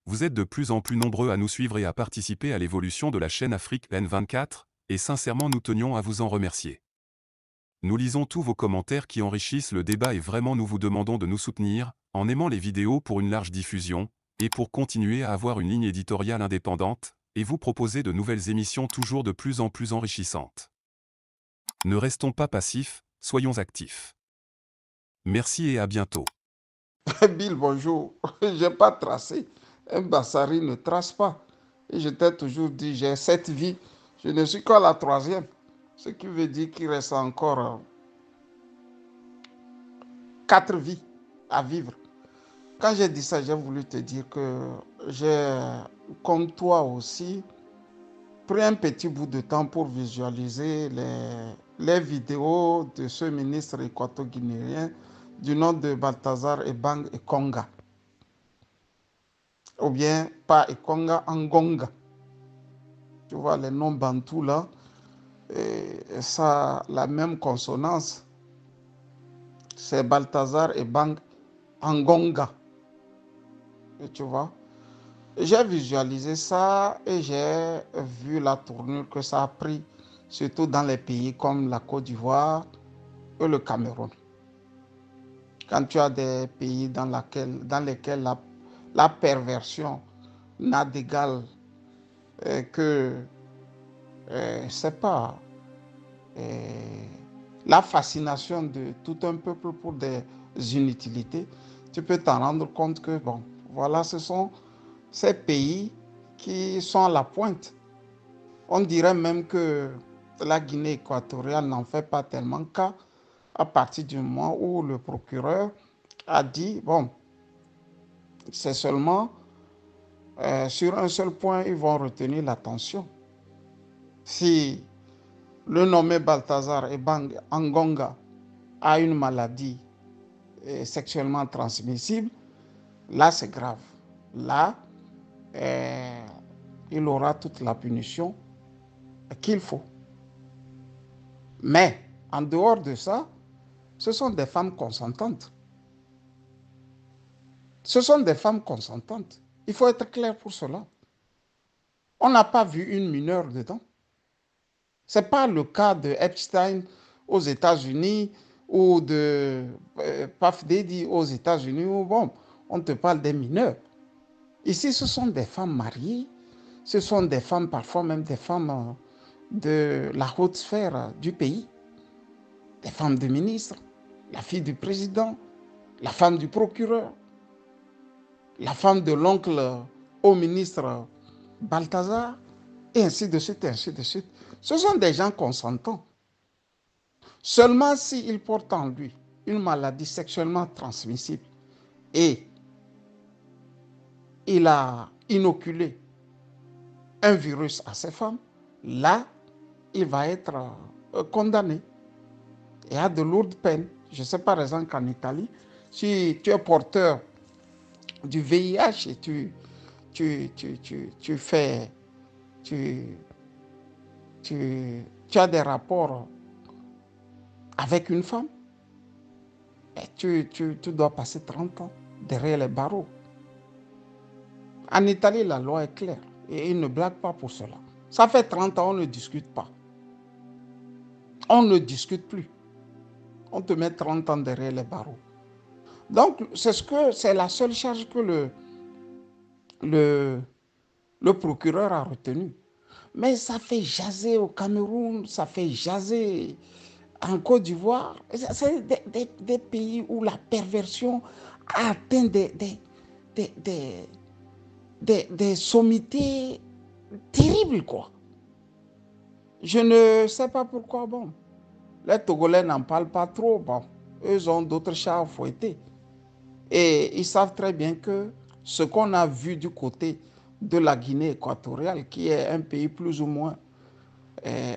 Vous êtes de plus en plus nombreux à nous suivre et à participer à l'évolution de la chaîne Afrique N24, et sincèrement nous tenions à vous en remercier. Nous lisons tous vos commentaires qui enrichissent le débat et vraiment nous vous demandons de nous soutenir, en aimant les vidéos pour une large diffusion, et pour continuer à avoir une ligne éditoriale indépendante, et vous proposer de nouvelles émissions toujours de plus en plus enrichissantes. Ne restons pas passifs, soyons actifs. Merci et à bientôt. Bill, bonjour. Je n'ai pas tracé. Un Bassari ne trace pas. Et je t'ai toujours dit, j'ai 7 vies. Je ne suis qu'à la 3e. Ce qui veut dire qu'il reste encore 4 vies à vivre. Quand j'ai dit ça, j'ai voulu te dire que j'ai, comme toi aussi, pris un petit bout de temps pour visualiser les vidéos de ce ministre équato-guinéen du nom de Balthazar Ebang Ekonga. Ou bien pas Ekonga, Angonga. Tu vois, les noms bantous là, et ça a la même consonance. C'est Balthazar Ebang Angonga. Et tu vois, j'ai visualisé ça et j'ai vu la tournure que ça a pris, surtout dans les pays comme la Côte d'Ivoire et le Cameroun. Quand tu as des pays dans lesquels la perversion n'a d'égal que, c'est pas, la fascination de tout un peuple pour des inutilités, tu peux t'en rendre compte que, bon, voilà, ce sont ces pays qui sont à la pointe. On dirait même que la Guinée équatoriale n'en fait pas tellement cas à partir du moment où le procureur a dit, bon, c'est seulement sur un seul point, ils vont retenir l'attention. Si le nommé Balthazar Ebang Angonga a une maladie sexuellement transmissible, là c'est grave. Là, il aura toute la punition qu'il faut. Mais en dehors de ça, ce sont des femmes consentantes. Ce sont des femmes consentantes. Il faut être clair pour cela. On n'a pas vu une mineure dedans. Ce n'est pas le cas de Epstein aux États-Unis ou de Puff Daddy aux États-Unis où, bon, on te parle des mineurs. Ici, ce sont des femmes mariées, ce sont des femmes, parfois même des femmes de la haute sphère du pays, des femmes de ministres, la fille du président, la femme du procureur, la femme de l'oncle au ministre Balthazar, et ainsi de suite, et ainsi de suite. Ce sont des gens consentants. Seulement s'il porte en lui une maladie sexuellement transmissible et il a inoculé un virus à ces femmes, là, il va être condamné et a de lourdes peines. Je sais par exemple qu'en Italie, si tu es porteur du VIH et tu fais, tu, tu as des rapports avec une femme, et tu dois passer 30 ans derrière les barreaux. En Italie, la loi est claire et ils ne blaguent pas pour cela. Ça fait 30 ans, on ne discute pas. On ne discute plus. On te met 30 ans derrière les barreaux. Donc, c'est la seule charge que le procureur a retenue. Mais ça fait jaser au Cameroun, ça fait jaser en Côte d'Ivoire. C'est des pays où la perversion a atteint des sommités terribles, quoi. Je ne sais pas pourquoi, bon. Les Togolais n'en parlent pas trop, bon. Eux ont d'autres chats à fouetter. Et ils savent très bien que ce qu'on a vu du côté de la Guinée équatoriale, qui est un pays plus ou moins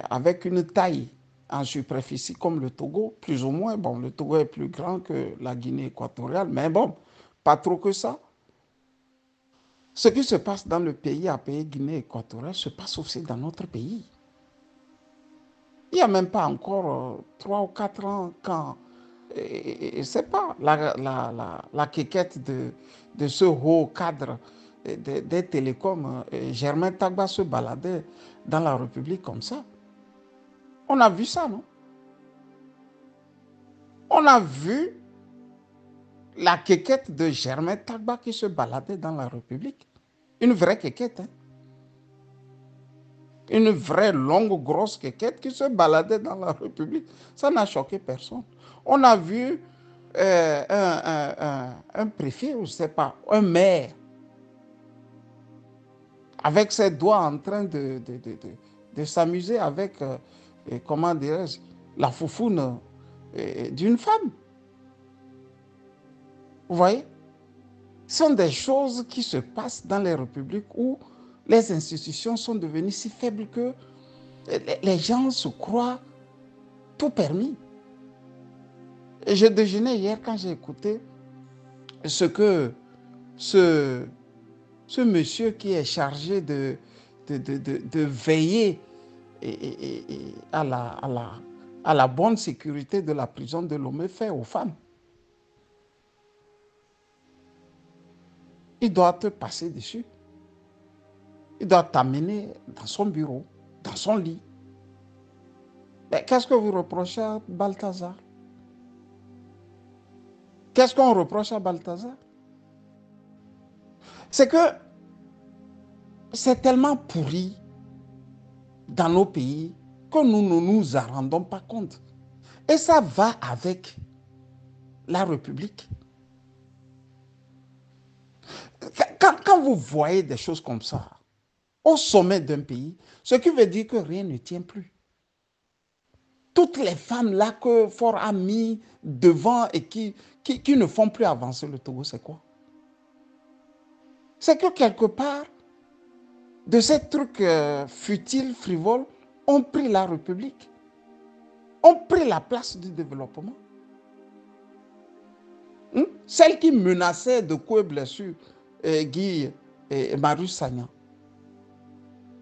avec une taille en superficie comme le Togo, plus ou moins. Bon, le Togo est plus grand que la Guinée équatoriale, mais bon, pas trop que ça. Ce qui se passe dans le pays appelé Guinée équatoriale se passe aussi dans notre pays. Il n'y a même pas encore 3 ou 4 ans quand, c'est pas la quéquette de ce haut cadre des télécoms, Germain Tagba se baladait dans la République comme ça. On a vu ça, non? On a vu la quéquette de Germain Tagba qui se baladait dans la République. Une vraie quéquette, hein? Une vraie longue, grosse quéquette qui se baladait dans la République. Ça n'a choqué personne. On a vu un préfet, je ne sais pas, un maire, avec ses doigts en train de s'amuser avec, comment dirais-je, la foufoune d'une femme. Vous voyez? Ce sont des choses qui se passent dans les républiques où les institutions sont devenues si faibles que les gens se croient tout permis. Et je déjeunais hier quand j'ai écouté ce que ce monsieur qui est chargé de veiller à la bonne sécurité de la prison de Lomé fait aux femmes. Il doit te passer dessus. Il doit t'amener dans son bureau, dans son lit. Mais qu'est-ce que vous reprochez à Balthazar? Qu'est-ce qu'on reproche à Balthazar? C'est que c'est tellement pourri dans nos pays que nous ne nous en rendons pas compte. Et ça va avec la République. Quand vous voyez des choses comme ça, au sommet d'un pays, ce qui veut dire que rien ne tient plus. Toutes les femmes là que Faure a mis devant et qui ne font plus avancer le Togo, c'est quoi? C'est que quelque part, de ces trucs futiles, frivoles, ont pris la République, ont pris la place du développement. Celle qui menaçait de coups et blessures Guy et Marius Sagnan,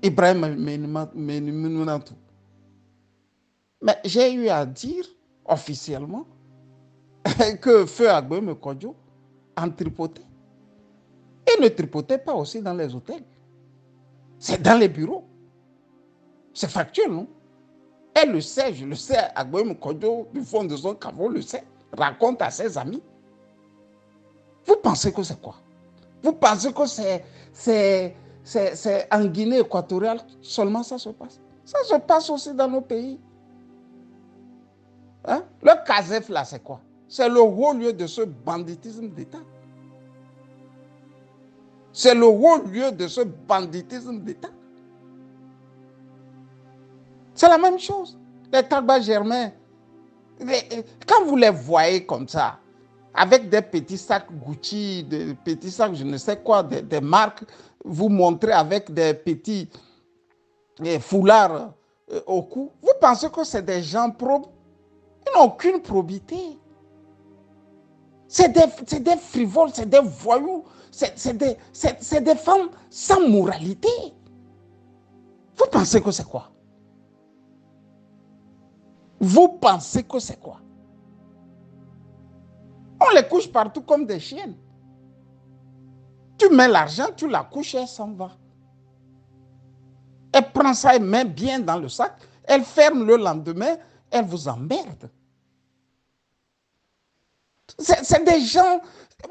Ibrahim Menounatou. Mais j'ai eu à dire officiellement que Feu Agboim Kodjo en tripotait. Et ne tripotait pas aussi dans les hôtels. C'est dans les bureaux. C'est factuel, non? Elle le sait, je le sais. Agboim Kodjo, du fond de son caveau, le sait. Raconte à ses amis. Vous pensez que c'est quoi? Vous pensez que c'est en Guinée équatoriale seulement ça se passe? Ça se passe aussi dans nos pays. Hein? Le CASEF là, c'est quoi? C'est le haut lieu de ce banditisme d'État. C'est le haut lieu de ce banditisme d'État. C'est la même chose. Les Tagba Germain, quand vous les voyez comme ça, avec des petits sacs Gucci, des petits sacs je ne sais quoi, des marques, vous montrez avec des petits foulards au cou, vous pensez que c'est des gens probes? Ils n'ont aucune probité. C'est des frivoles, c'est des voyous, c'est des femmes sans moralité. Vous pensez que c'est quoi? Vous pensez que c'est quoi? On les couche partout comme des chiennes. Tu mets l'argent, tu la couches, elle s'en va. Elle prend ça et met bien dans le sac, elle ferme le lendemain, elle vous emmerde. C'est des gens,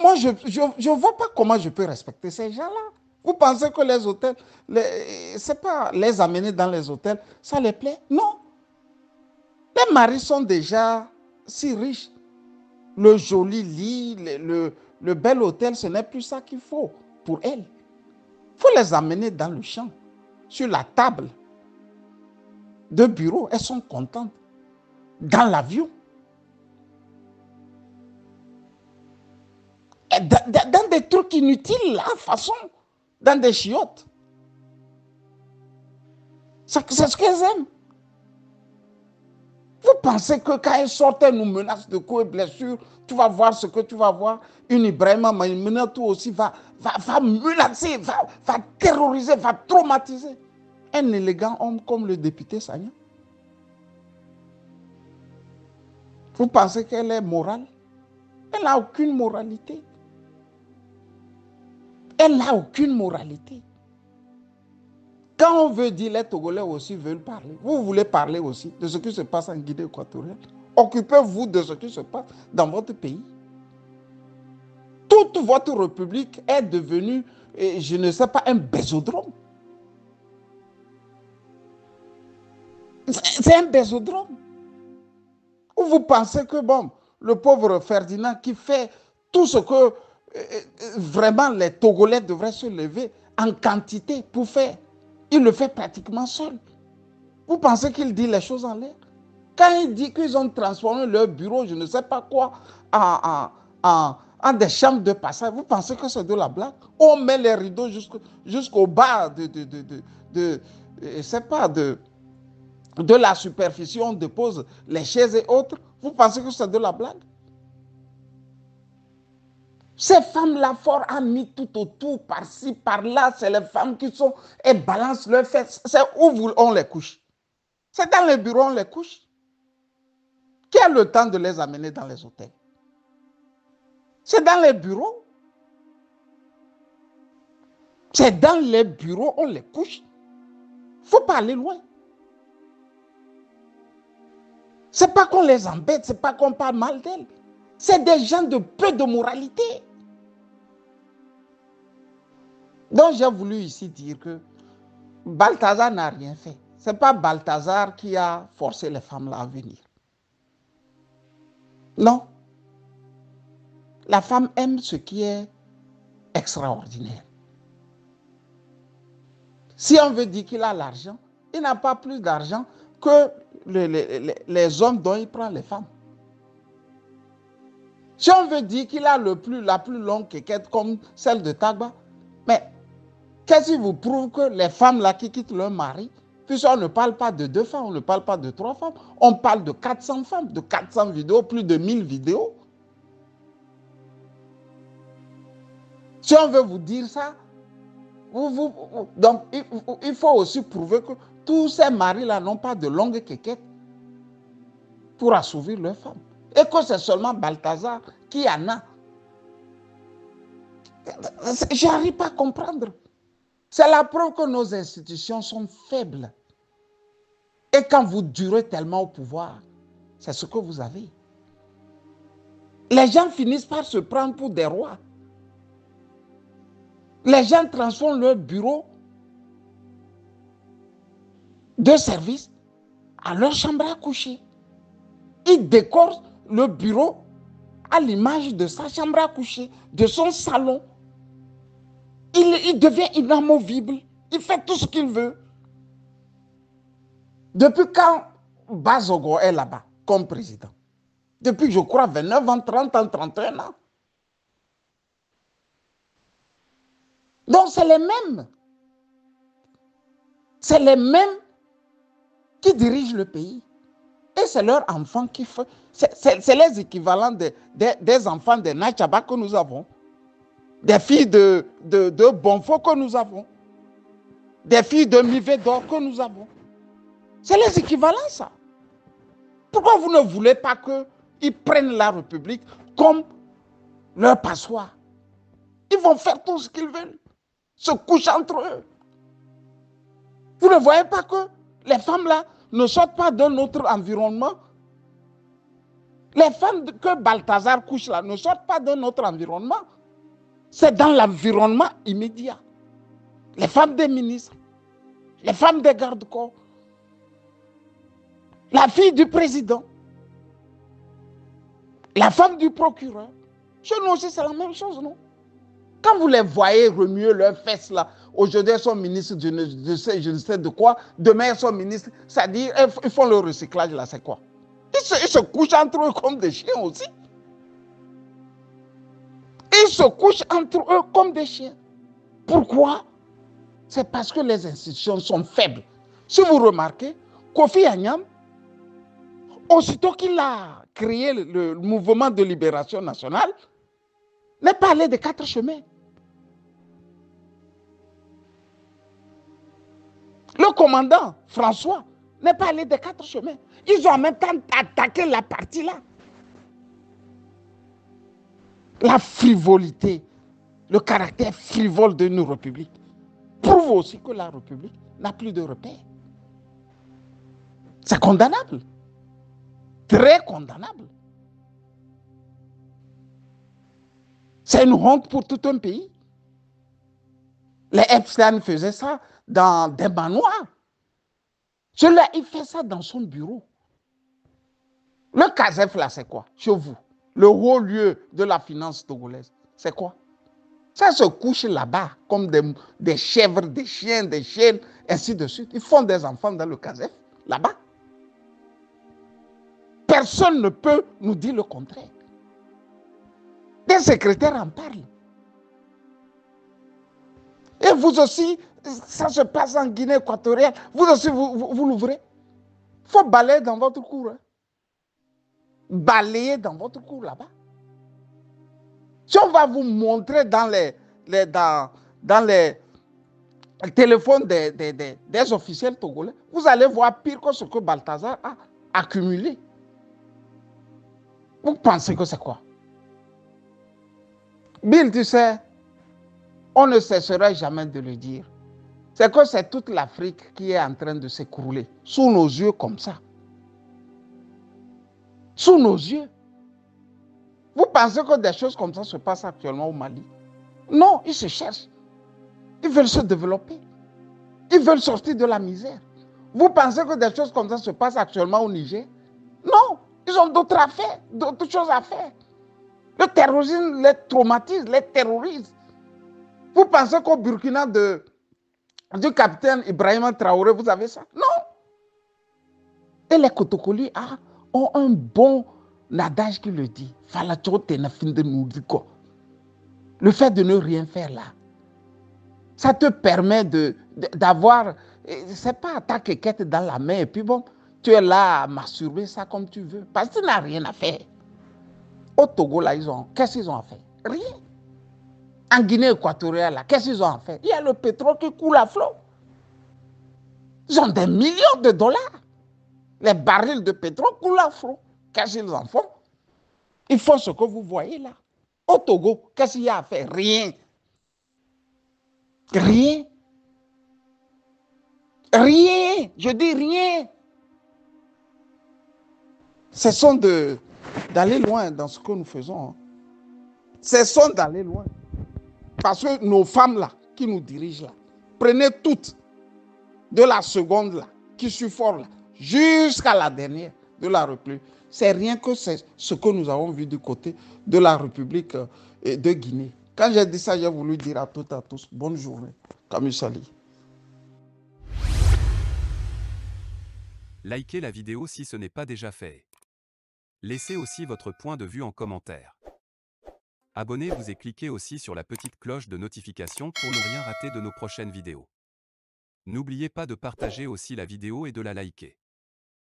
moi je ne vois pas comment je peux respecter ces gens-là. Vous pensez que les hôtels, c'est pas les amener dans les hôtels, ça les plaît? Non. Les maris sont déjà si riches. Le joli lit, le bel hôtel, ce n'est plus ça qu'il faut pour elles. Il faut les amener dans le champ, sur la table de bureau. Elles sont contentes. Dans l'avion. Dans des trucs inutiles, là, façon, dans des chiottes. C'est ce qu'elles aiment. Vous pensez que quand elles sortent, elles nous menacent de coups et blessures, tu vas voir ce que tu vas voir. Une Ibrahima Menounatou aussi va menacer, va terroriser, va traumatiser un élégant homme comme le député Sagnan. Vous pensez qu'elle est morale? Elle n'a aucune moralité. Elle n'a aucune moralité. Quand on veut dire, les Togolais aussi veulent parler. Vous voulez parler aussi de ce qui se passe en Guinée équatoriale. Occupez-vous de ce qui se passe dans votre pays. Toute votre république est devenue, je ne sais pas, un bésodrome. C'est un bésodrome. Ou vous pensez que, bon, le pauvre Ferdinand qui fait tout ce que vraiment les Togolais devraient se lever en quantité pour faire, il le fait pratiquement seul. Vous pensez qu'il dit les choses en l'air? Quand il dit qu'ils ont transformé leur bureau, je ne sais pas quoi, en des chambres de passage, vous pensez que c'est de la blague? On met les rideaux jusqu'au bas de la superficie, on dépose les chaises et autres. Vous pensez que c'est de la blague? Ces femmes-là, fort amies tout autour, par-ci, par-là, c'est les femmes qui sont, elles balancent leurs fesses. C'est où on les couche. C'est dans les bureaux, on les couche. Qui a le temps de les amener dans les hôtels? C'est dans les bureaux. C'est dans les bureaux, on les couche. Il ne faut pas aller loin. Ce n'est pas qu'on les embête, ce n'est pas qu'on parle mal d'elles. C'est des gens de peu de moralité. Donc j'ai voulu ici dire que Balthazar n'a rien fait. Ce n'est pas Balthazar qui a forcé les femmes là à venir. Non. La femme aime ce qui est extraordinaire. Si on veut dire qu'il a l'argent, il n'a pas plus d'argent que les hommes dont il prend les femmes. Si on veut dire qu'il a la plus longue quéquette comme celle de Tagba, mais qu'est-ce qui vous prouve que les femmes là qui quittent leur mari, puisqu'on ne parle pas de 2 femmes, on ne parle pas de 3 femmes, on parle de 400 femmes, de 400 vidéos, plus de 1000 vidéos. Si on veut vous dire ça, donc il faut aussi prouver que tous ces maris-là n'ont pas de longues quéquettes pour assouvir leurs femmes. Et que c'est seulement Balthazar qui en a. Je n'arrive pas à comprendre. C'est la preuve que nos institutions sont faibles. Et quand vous durez tellement au pouvoir, c'est ce que vous avez. Les gens finissent par se prendre pour des rois. Les gens transforment leur bureau de service à leur chambre à coucher. Ils décorent le bureau à l'image de sa chambre à coucher, de son salon. Il devient inamovible. Il fait tout ce qu'il veut. Depuis quand Bazogo est là-bas comme président? Depuis, je crois, 29 ans, 30 ans, 31 ans. Donc, c'est les mêmes. C'est les mêmes qui dirigent le pays. Et c'est leurs enfants qui font. C'est les équivalents des enfants de Nachaba que nous avons. Des filles de Bonfo que nous avons. Des filles de Mivedor que nous avons. C'est les équivalents, ça. Pourquoi vous ne voulez pas qu'ils prennent la République comme leur passoire? Ils vont faire tout ce qu'ils veulent. Se couchent entre eux. Vous ne voyez pas que les femmes là ne sortent pas d'un autre environnement? Les femmes que Balthazar couche là ne sortent pas d'un autre environnement. C'est dans l'environnement immédiat. Les femmes des ministres, les femmes des gardes-corps, la fille du président, la femme du procureur. Chez nous aussi, c'est la même chose, non? Quand vous les voyez remuer leurs fesses là, aujourd'hui elles sont ministres je ne sais de quoi, demain elles sont ministres, c'est-à-dire ils font le recyclage là, c'est quoi? Ils se couchent entre eux comme des chiens aussi. Ils se couchent entre eux comme des chiens. Pourquoi? C'est parce que les institutions sont faibles. Si vous remarquez, Kofi Annan, aussitôt qu'il a créé le mouvement de libération nationale, n'est pas allé des 4 chemins. Le commandant François n'est pas allé des 4 chemins. Ils ont en même temps attaqué la partie là. La frivolité, le caractère frivole d'une république, prouve aussi que la république n'a plus de repères. C'est condamnable, très condamnable. C'est une honte pour tout un pays. Les Epstein faisaient ça dans des manoirs. Celui-là, il fait ça dans son bureau. Le CASEF, là, c'est quoi chez vous? Le haut lieu de la finance togolaise, c'est quoi? Ça se couche là-bas comme des chèvres, des chiens, des chiennes, ainsi de suite. Ils font des enfants dans le CASEF, là-bas. Personne ne peut nous dire le contraire. Des secrétaires en parlent. Et vous aussi, ça se passe en Guinée équatoriale. Vous aussi, vous l'ouvrez. Il faut balayer dans votre cour. Hein. Balayer dans votre cour là-bas. Si on va vous montrer dans les téléphones des officiels togolais, vous allez voir pire que ce que Balthazar a accumulé. Vous pensez que c'est quoi? Bill, tu sais, on ne cessera jamais de le dire. C'est que c'est toute l'Afrique qui est en train de s'écrouler, sous nos yeux comme ça. Sous nos yeux. Vous pensez que des choses comme ça se passent actuellement au Mali? Non, ils se cherchent. Ils veulent se développer. Ils veulent sortir de la misère. Vous pensez que des choses comme ça se passent actuellement au Niger? Non, ils ont d'autres affaires, d'autres choses à faire. Le terrorisme les traumatise, les terrorise. Vous pensez qu'au Burkina du capitaine Ibrahima Traoré, vous avez ça? Non. Et les Kotokoli ont un bon adage qui le dit. Le fait de ne rien faire là, ça te permet d'avoir, c'est pas ta quéquette dans la main et puis bon, tu es là à masturber ça comme tu veux. Parce que tu n'as rien à faire. Au Togo là, qu'est-ce qu'ils ont à faire? Rien. En Guinée équatoriale là, qu'est-ce qu'ils ont à faire? Il y a le pétrole qui coule à flot. Ils ont des millions de dollars. Les barils de pétrole coulent à flot. Qu'est-ce qu'ils en font? Ils font ce que vous voyez là. Au Togo, qu'est-ce qu'il y a à faire? Rien. Rien. Rien. Je dis rien. Cessons d'aller loin dans ce que nous faisons. Cessons d'aller loin. Parce que nos femmes là, qui nous dirigent là, prenez toutes, de la seconde là, qui suit fort là, jusqu'à la dernière de la République. C'est rien que ce que nous avons vu du côté de la République de Guinée. Quand j'ai dit ça, j'ai voulu dire à toutes et à tous, bonne journée. Camus Sali. Likez la vidéo si ce n'est pas déjà fait. Laissez aussi votre point de vue en commentaire. Abonnez-vous et cliquez aussi sur la petite cloche de notification pour ne rien rater de nos prochaines vidéos. N'oubliez pas de partager aussi la vidéo et de la liker.